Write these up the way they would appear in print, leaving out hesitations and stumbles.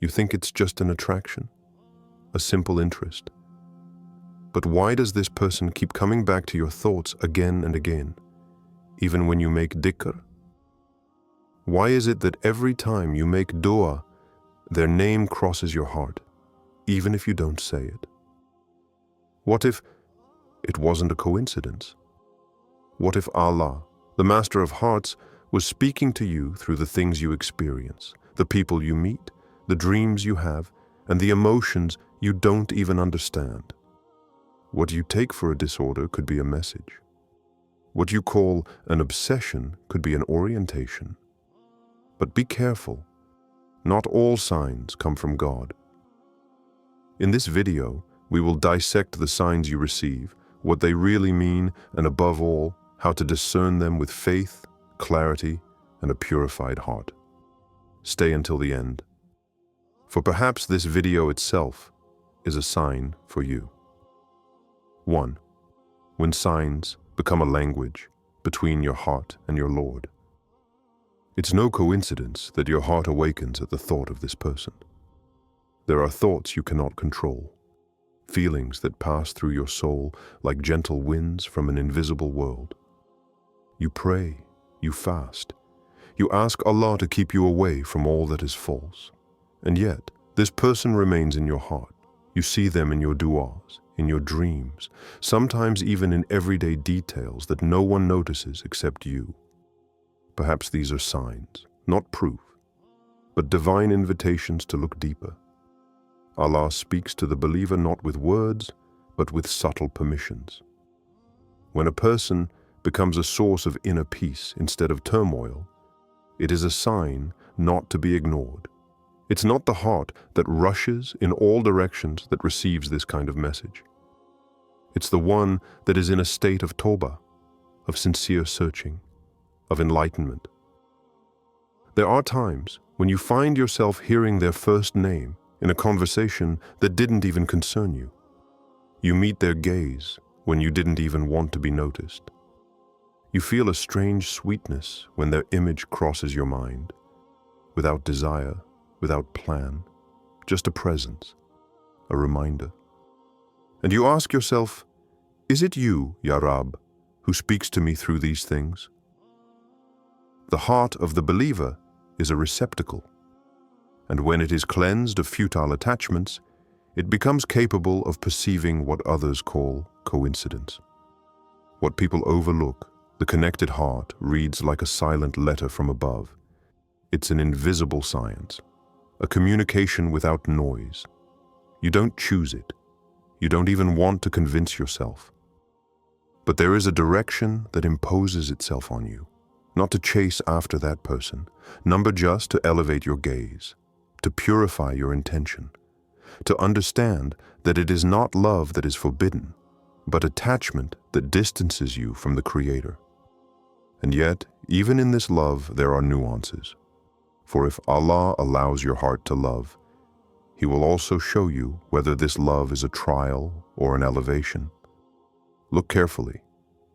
You think it's just an attraction, a simple interest. But why does this person keep coming back to your thoughts again and again, even when you make dhikr? Why is it that every time you make dua, their name crosses your heart, even if you don't say it? What if it wasn't a coincidence? What if Allah, the Master of Hearts, was speaking to you through the things you experience, the people you meet, the dreams you have, and the emotions you don't even understand? What you take for a disorder could be a message. What you call an obsession could be an orientation. But be careful. Not all signs come from God. In this video, we will dissect the signs you receive, what they really mean, and above all, how to discern them with faith, clarity, and a purified heart. Stay until the end, for perhaps this video itself is a sign for you. 1. When signs become a language between your heart and your Lord. It's no coincidence that your heart awakens at the thought of this person. There are thoughts you cannot control, feelings that pass through your soul like gentle winds from an invisible world. You pray, you fast, you ask Allah to keep you away from all that is false. And yet, this person remains in your heart. You see them in your du'as, in your dreams, sometimes even in everyday details that no one notices except you. Perhaps these are signs, not proof, but divine invitations to look deeper. Allah speaks to the believer not with words, but with subtle permissions. When a person becomes a source of inner peace instead of turmoil, it is a sign not to be ignored. It's not the heart that rushes in all directions that receives this kind of message. It's the one that is in a state of tawbah, of sincere searching, of enlightenment. There are times when you find yourself hearing their first name in a conversation that didn't even concern you. You meet their gaze when you didn't even want to be noticed. You feel a strange sweetness when their image crosses your mind, without desire, without plan, just a presence, a reminder. And you ask yourself, is it you, Ya Rab, who speaks to me through these things? The heart of the believer is a receptacle, and when it is cleansed of futile attachments, it becomes capable of perceiving what others call coincidence. What people overlook, the connected heart reads like a silent letter from above. It's an invisible science, a communication without noise. You don't choose it. You don't even want to convince yourself. But there is a direction that imposes itself on you, not to chase after that person, number just to elevate your gaze, to purify your intention, to understand that it is not love that is forbidden, but attachment that distances you from the Creator. And yet, even in this love, there are nuances. For if Allah allows your heart to love, He will also show you whether this love is a trial or an elevation. Look carefully.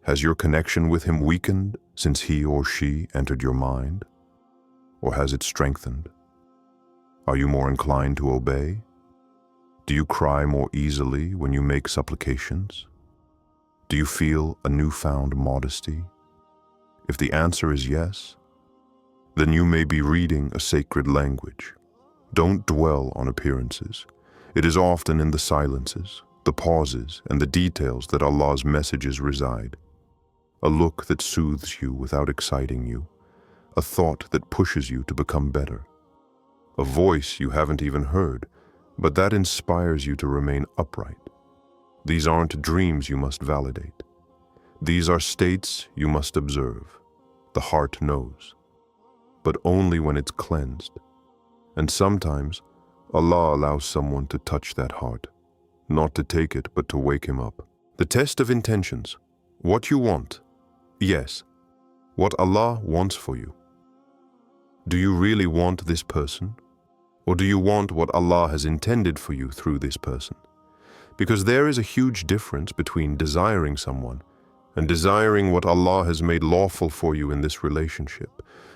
Has your connection with Him weakened since he or she entered your mind? Or has it strengthened? Are you more inclined to obey? Do you cry more easily when you make supplications? Do you feel a newfound modesty? If the answer is yes, then you may be reading a sacred language. Don't dwell on appearances. It is often in the silences, the pauses, and the details that Allah's messages reside. A look that soothes you without exciting you, a thought that pushes you to become better, a voice you haven't even heard, but that inspires you to remain upright. These aren't dreams you must validate. These are states you must observe. The heart knows, but only when it's cleansed. And sometimes Allah allows someone to touch that heart, not to take it, but to wake him up. The test of intentions. What you want. Yes, what Allah wants for you. Do you really want this person? Or do you want what Allah has intended for you through this person? Because there is a huge difference between desiring someone and desiring what Allah has made lawful for you in this relationship.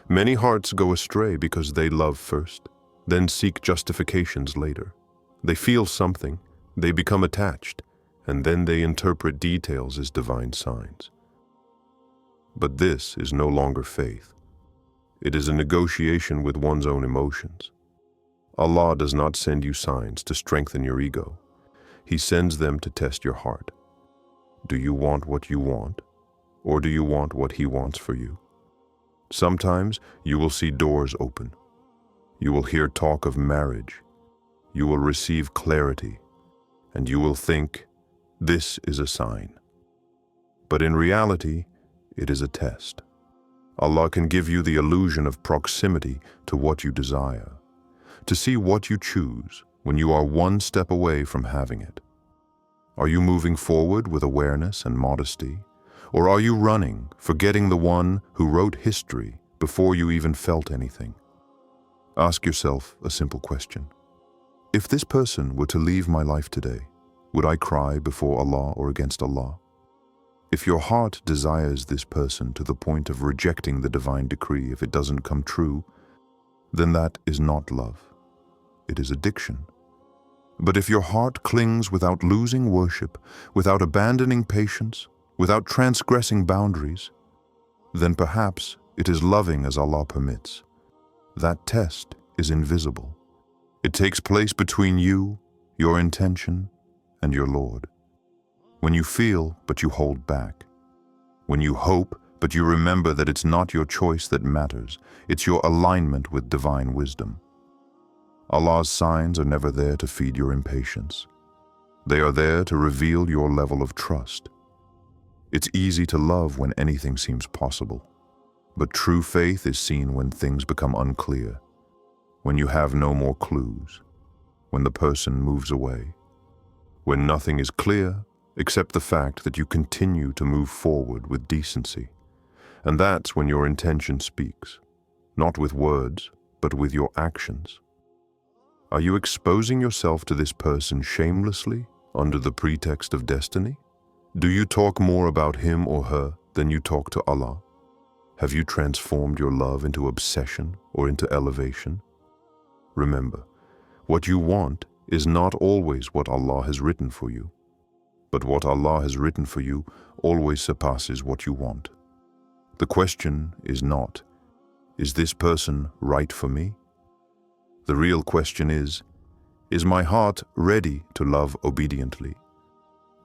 Many hearts go astray because they love first, then seek justifications later. They feel something, they become attached, and then they interpret details as divine signs. But this is no longer faith. It is a negotiation with one's own emotions. Allah does not send you signs to strengthen your ego. He sends them to test your heart. Do you want what you want, or do you want what He wants for you? Sometimes you will see doors open. You will hear talk of marriage. You will receive clarity, and you will think, this is a sign. But in reality, it is a test. Allah can give you the illusion of proximity to what you desire, to see what you choose when you are one step away from having it. Are you moving forward with awareness and modesty, or are you running, forgetting the one who wrote history before you even felt anything? Ask yourself a simple question. If this person were to leave my life today, would I cry before Allah or against Allah? If your heart desires this person to the point of rejecting the divine decree if it doesn't come true, then that is not love. It is addiction. But if your heart clings without losing worship, without abandoning patience, without transgressing boundaries, then perhaps it is loving as Allah permits. That test is invisible. It takes place between you, your intention, and your Lord. When you feel, but you hold back. When you hope, but you remember that it's not your choice that matters, it's your alignment with divine wisdom. Allah's signs are never there to feed your impatience. They are there to reveal your level of trust. It's easy to love when anything seems possible, but true faith is seen when things become unclear, when you have no more clues, when the person moves away, when nothing is clear except the fact that you continue to move forward with decency. And that's when your intention speaks, not with words, but with your actions. Are you exposing yourself to this person shamelessly under the pretext of destiny? Do you talk more about him or her than you talk to Allah? Have you transformed your love into obsession or into elevation? Remember, what you want is not always what Allah has written for you, but what Allah has written for you always surpasses what you want. The question is not, is this person right for me? The real question is my heart ready to love obediently?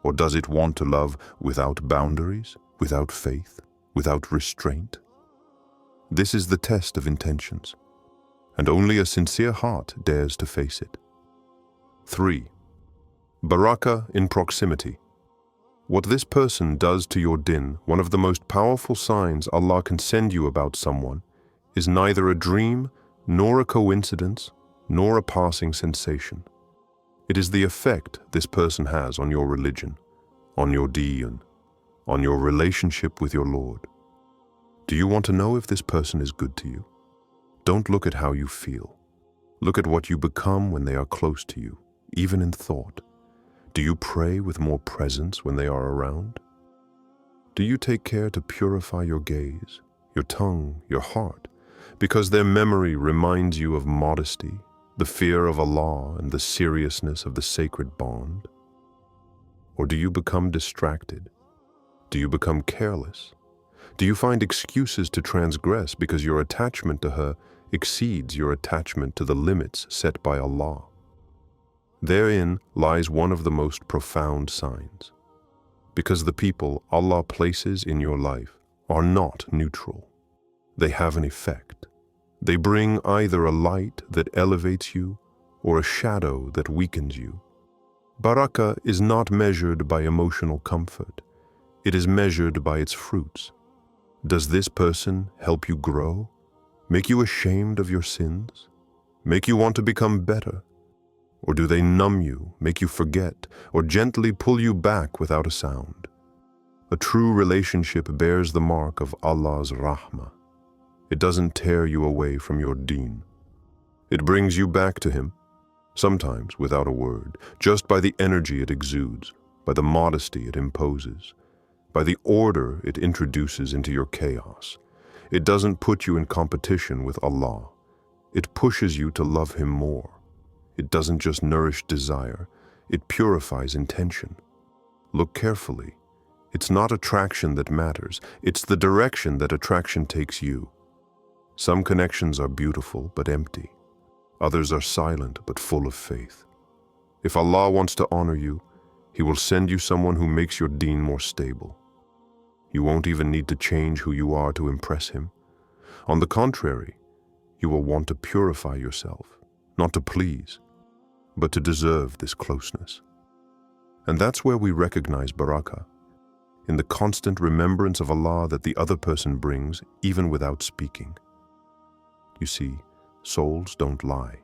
Or does it want to love without boundaries, without faith, without restraint? This is the test of intentions, and only a sincere heart dares to face it. 3. Barakah in proximity. What this person does to your din, one of the most powerful signs Allah can send you about someone, is neither a dream, nor a coincidence, nor a passing sensation. It is the effect this person has on your religion, on your deen, on your relationship with your Lord. Do you want to know if this person is good to you? Don't look at how you feel. Look at what you become when they are close to you, even in thought. Do you pray with more presence when they are around? Do you take care to purify your gaze, your tongue, your heart, because their memory reminds you of modesty, the fear of Allah, and the seriousness of the sacred bond? Or do you become distracted? Do you become careless? Do you find excuses to transgress because your attachment to her exceeds your attachment to the limits set by Allah? Therein lies one of the most profound signs, because the people Allah places in your life are not neutral. They have an effect. They bring either a light that elevates you or a shadow that weakens you. Barakah is not measured by emotional comfort. It is measured by its fruits. Does this person help you grow? Make you ashamed of your sins? Make you want to become better? Or do they numb you, make you forget, or gently pull you back without a sound? A true relationship bears the mark of Allah's rahmah. It doesn't tear you away from your deen. It brings you back to Him, sometimes without a word, just by the energy it exudes, by the modesty it imposes, by the order it introduces into your chaos. It doesn't put you in competition with Allah. It pushes you to love him more. It doesn't just nourish desire, it purifies intention. Look carefully. It's not attraction that matters, it's the direction that attraction takes you. Some connections are beautiful but empty. Others are silent but full of faith. If Allah wants to honor you, He will send you someone who makes your deen more stable. You won't even need to change who you are to impress Him. On the contrary, you will want to purify yourself, not to please, but to deserve this closeness. And that's where we recognize barakah, in the constant remembrance of Allah that the other person brings, even without speaking. You see, souls don't lie.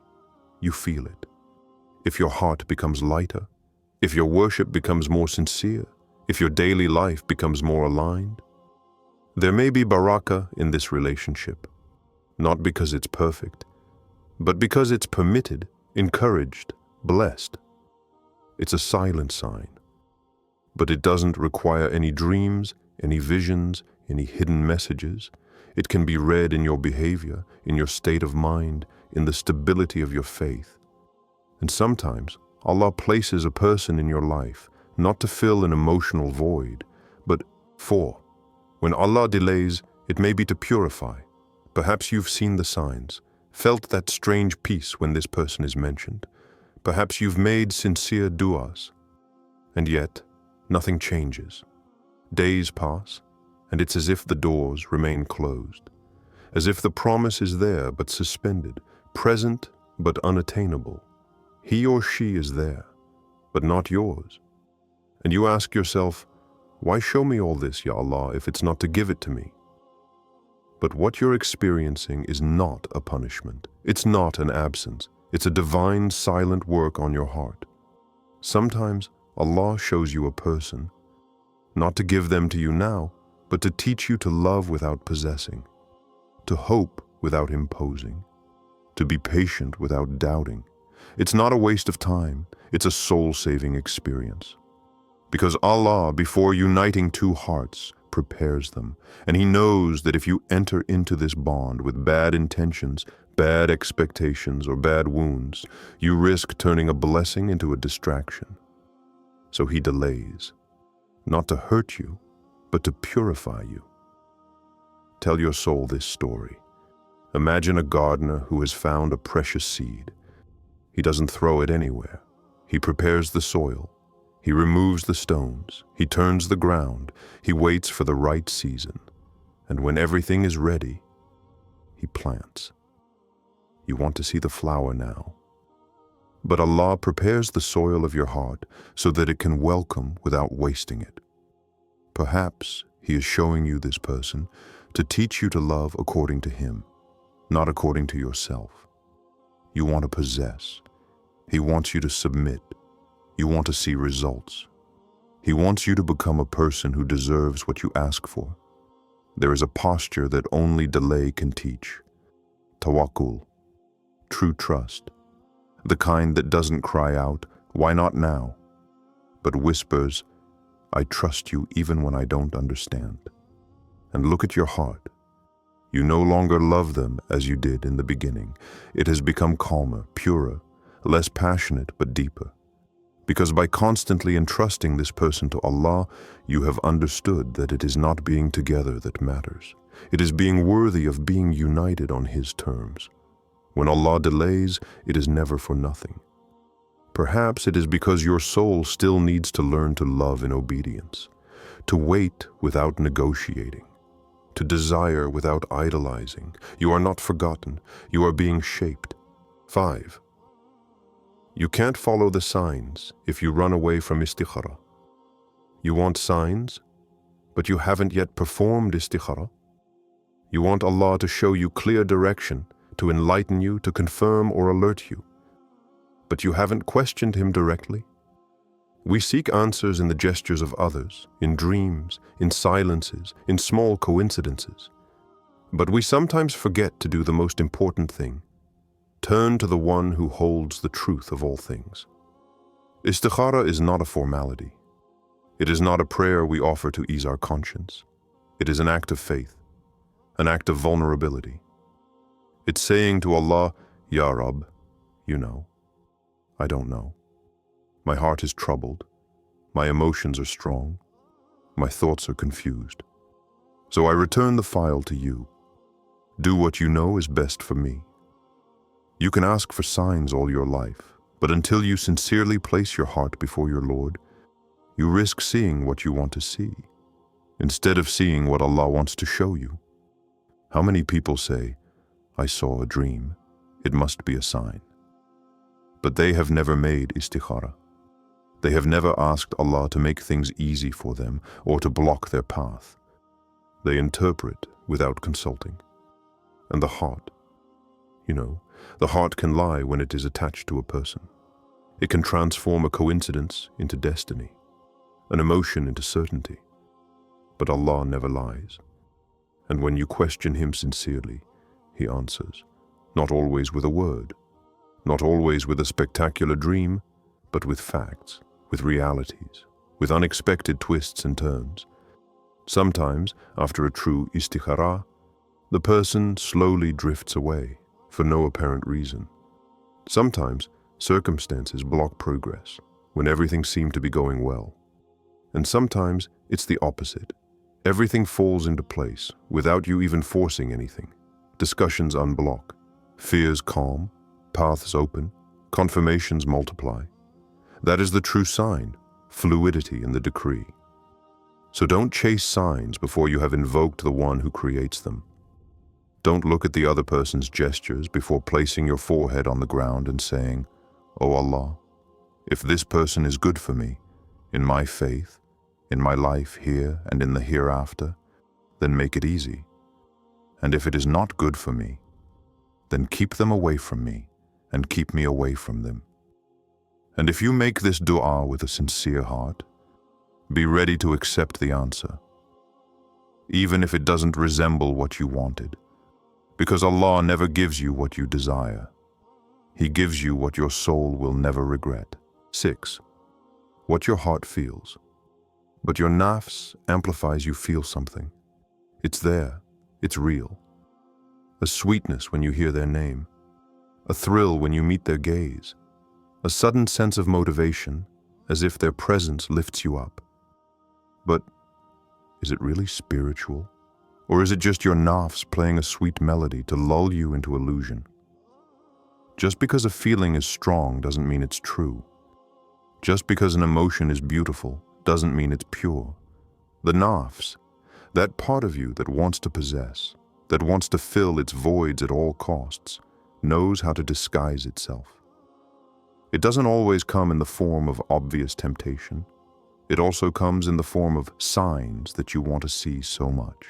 You feel it. If your heart becomes lighter, if your worship becomes more sincere, if your daily life becomes more aligned, there may be barakah in this relationship, not because it's perfect, but because it's permitted, encouraged, blessed. It's a silent sign, but it doesn't require any dreams, any visions, any hidden messages. It can be read in your behavior, in your state of mind, in the stability of your faith. And sometimes Allah places a person in your life not to fill an emotional void, but when Allah delays, it may be to purify. Perhaps you've seen the signs, felt that strange peace when this person is mentioned. Perhaps you've made sincere du'as, and yet nothing changes. Days pass, and it's as if the doors remain closed, as if the promise is there but suspended, present but unattainable. He or she is there, but not yours. And you ask yourself, why show me all this, Ya Allah, if it's not to give it to me? But what you're experiencing is not a punishment. It's not an absence. It's a divine silent work on your heart. Sometimes Allah shows you a person, not to give them to you now, but to teach you to love without possessing, to hope without imposing, to be patient without doubting. It's not a waste of time, it's a soul-saving experience. Because Allah, before uniting two hearts, prepares them, and He knows that if you enter into this bond with bad intentions, bad expectations, or bad wounds, you risk turning a blessing into a distraction. So He delays, not to hurt you, but to purify you. Tell your soul this story. Imagine a gardener who has found a precious seed. He doesn't throw it anywhere. He prepares the soil. He removes the stones. He turns the ground. He waits for the right season. And when everything is ready, He plants. You want to see the flower now. But Allah prepares the soil of your heart so that it can welcome without wasting it. Perhaps He is showing you this person to teach you to love according to Him, not according to yourself. You want to possess. He wants you to submit. You want to see results. He wants you to become a person who deserves what you ask for. There is a posture that only delay can teach. Tawakkul, true trust, the kind that doesn't cry out, "Why not now?" but whispers, "I trust you even when I don't understand." And look at your heart. You no longer love them as you did in the beginning. It has become calmer, purer, less passionate but deeper. Because by constantly entrusting this person to Allah, you have understood that it is not being together that matters. It is being worthy of being united on His terms. When Allah delays, it is never for nothing. Perhaps it is because your soul still needs to learn to love in obedience, to wait without negotiating, to desire without idolizing. You are not forgotten. You are being shaped. 5. You can't follow the signs if you run away from istikhara. You want signs, but you haven't yet performed istikhara. You want Allah to show you clear direction, to enlighten you, to confirm or alert you, but you haven't questioned Him directly. We seek answers in the gestures of others, in dreams, in silences, in small coincidences. But we sometimes forget to do the most important thing: turn to the one who holds the truth of all things. Istikhara is not a formality. It is not a prayer we offer to ease our conscience. It is an act of faith, an act of vulnerability. It's saying to Allah, Ya Rab, you know. I don't know. My heart is troubled. My emotions are strong. My thoughts are confused. So I return the file to you. Do what you know is best for me. You can ask for signs all your life, but until you sincerely place your heart before your Lord, you risk seeing what you want to see, instead of seeing what Allah wants to show you. How many people say, I saw a dream, it must be a sign. But they have never made istikhara. They have never asked Allah to make things easy for them or to block their path. They interpret without consulting. And the heart, the heart can lie when it is attached to a person. It can transform a coincidence into destiny, an emotion into certainty. But Allah never lies. And when you question Him sincerely, He answers, not always with a word, not always with a spectacular dream, but with facts, with realities, with unexpected twists and turns. Sometimes, after a true istikhara, the person slowly drifts away for no apparent reason. Sometimes, circumstances block progress when everything seemed to be going well. And sometimes, it's the opposite. Everything falls into place without you even forcing anything. Discussions unblock, fears calm, paths open, confirmations multiply. That is the true sign, fluidity in the decree. So don't chase signs before you have invoked the one who creates them. Don't look at the other person's gestures before placing your forehead on the ground and saying, "O Allah, if this person is good for me, in my faith, in my life here and in the hereafter, then make it easy. And if it is not good for me, then keep them away from me and keep me away from them." And if you make this dua with a sincere heart, be ready to accept the answer, even if it doesn't resemble what you wanted, because Allah never gives you what you desire. He gives you what your soul will never regret. 6. What your heart feels. But your nafs amplifies you feel something. It's there, it's real. A sweetness when you hear their name, a thrill when you meet their gaze, a sudden sense of motivation as if their presence lifts you up. But is it really spiritual? Or is it just your nafs playing a sweet melody to lull you into illusion? Just because a feeling is strong doesn't mean it's true. Just because an emotion is beautiful doesn't mean it's pure. The nafs, that part of you that wants to possess, that wants to fill its voids at all costs, knows how to disguise itself. It doesn't always come in the form of obvious temptation. It also comes in the form of signs that you want to see so much,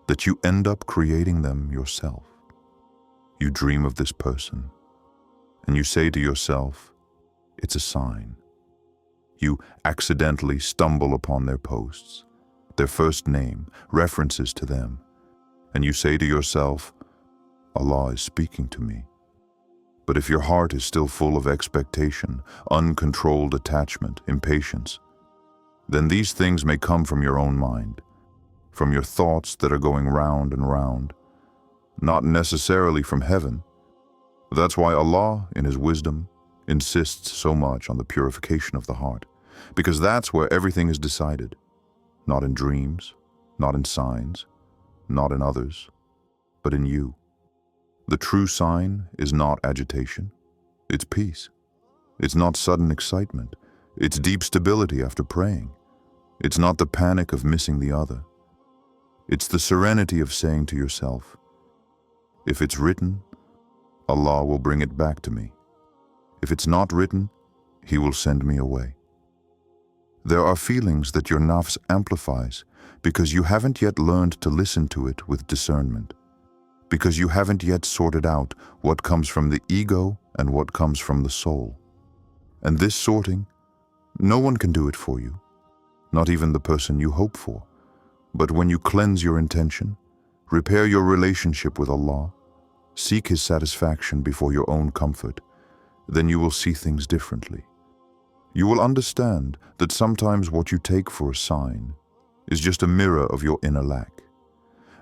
that you end up creating them yourself. You dream of this person, and you say to yourself, it's a sign. You accidentally stumble upon their posts, their first name, references to them, and you say to yourself, Allah is speaking to me. But if your heart is still full of expectation, uncontrolled attachment, impatience, then these things may come from your own mind, from your thoughts that are going round and round, not necessarily from heaven. That's why Allah, in His wisdom, insists so much on the purification of the heart, because that's where everything is decided, not in dreams, not in signs, not in others, but in you. The true sign is not agitation, it's peace. It's not sudden excitement, it's deep stability after praying. It's not the panic of missing the other. It's the serenity of saying to yourself, if it's written, Allah will bring it back to me. If it's not written, He will send me away. There are feelings that your nafs amplifies because you haven't yet learned to listen to it with discernment, because you haven't yet sorted out what comes from the ego and what comes from the soul. And this sorting, no one can do it for you, not even the person you hope for. But when you cleanse your intention, repair your relationship with Allah, seek His satisfaction before your own comfort, then you will see things differently. You will understand that sometimes what you take for a sign is just a mirror of your inner lack.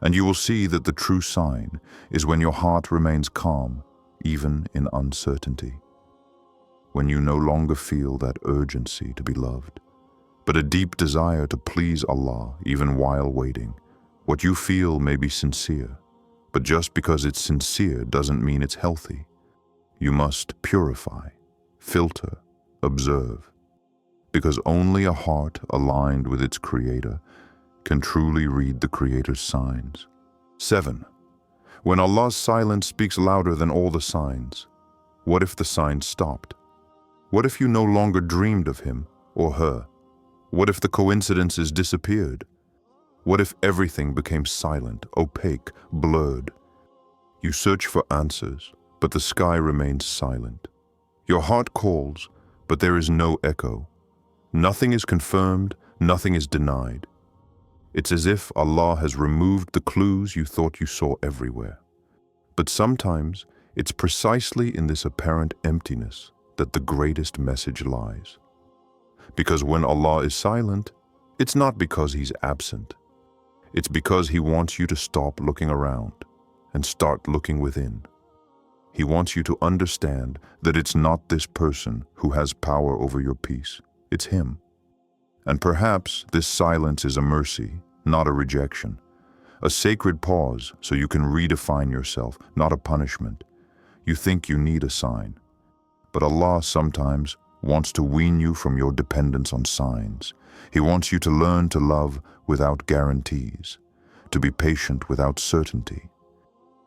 And you will see that the true sign is when your heart remains calm, even in uncertainty. When you no longer feel that urgency to be loved, but a deep desire to please Allah even while waiting. What you feel may be sincere, but just because it's sincere doesn't mean it's healthy. You must purify, filter, observe, because only a heart aligned with its Creator can truly read the Creator's signs. 7. When Allah's silence speaks louder than all the signs, what if the signs stopped? What if you no longer dreamed of him or her? What if the coincidences disappeared? What if everything became silent, opaque, blurred? You search for answers, but the sky remains silent. Your heart calls, but there is no echo. Nothing is confirmed, nothing is denied. It's as if Allah has removed the clues you thought you saw everywhere. But sometimes it's precisely in this apparent emptiness that the greatest message lies. Because when Allah is silent, it's not because He's absent. It's because He wants you to stop looking around and start looking within. He wants you to understand that it's not this person who has power over your peace. It's Him. And perhaps this silence is a mercy, not a rejection. A sacred pause so you can redefine yourself, not a punishment. You think you need a sign. But Allah sometimes wants to wean you from your dependence on signs. He wants you to learn to love without guarantees, to be patient without certainty.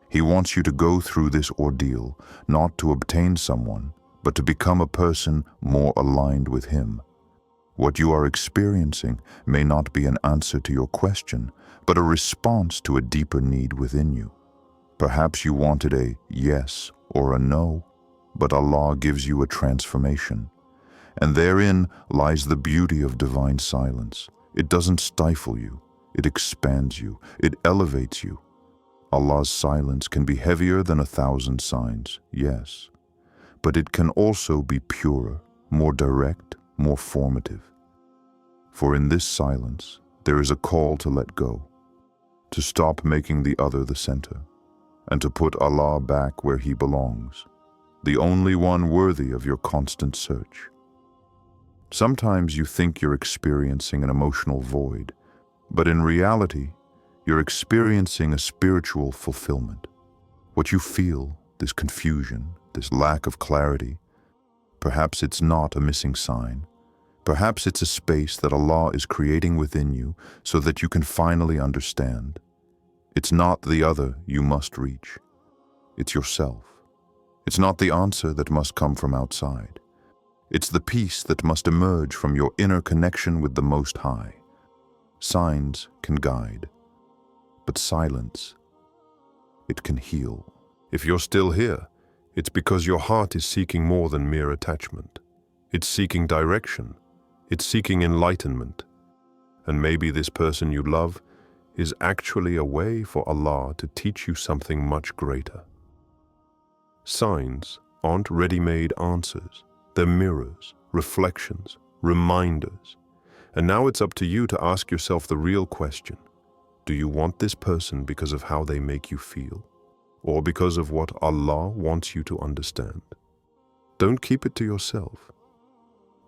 He wants you to go through this ordeal, not to obtain someone, but to become a person more aligned with Him. What you are experiencing may not be an answer to your question, but a response to a deeper need within you. Perhaps you wanted a yes or a no, but Allah gives you a transformation. And therein lies the beauty of divine silence. It doesn't stifle you, it expands you, it elevates you. Allah's silence can be heavier than 1,000 signs, yes, but it can also be purer, more direct, more formative. For in this silence, there is a call to let go, to stop making the other the center, and to put Allah back where He belongs, the only one worthy of your constant search. Sometimes you think you're experiencing an emotional void, but in reality, you're experiencing a spiritual fulfillment. What you feel, this confusion, this lack of clarity, perhaps it's not a missing sign. Perhaps it's a space that Allah is creating within you so that you can finally understand. It's not the other you must reach. It's yourself. It's not the answer that must come from outside. It's the peace that must emerge from your inner connection with the Most High. Signs can guide, but silence, it can heal. If you're still here, it's because your heart is seeking more than mere attachment. It's seeking direction. It's seeking enlightenment. And maybe this person you love is actually a way for Allah to teach you something much greater. Signs aren't ready-made answers. They're mirrors, reflections, reminders. And now it's up to you to ask yourself the real question. Do you want this person because of how they make you feel, or because of what Allah wants you to understand? Don't keep it to yourself.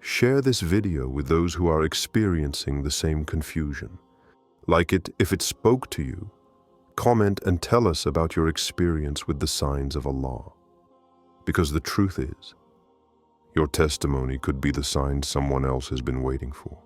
Share this video with those who are experiencing the same confusion. Like it if it spoke to you. Comment and tell us about your experience with the signs of Allah. Because the truth is, your testimony could be the sign someone else has been waiting for.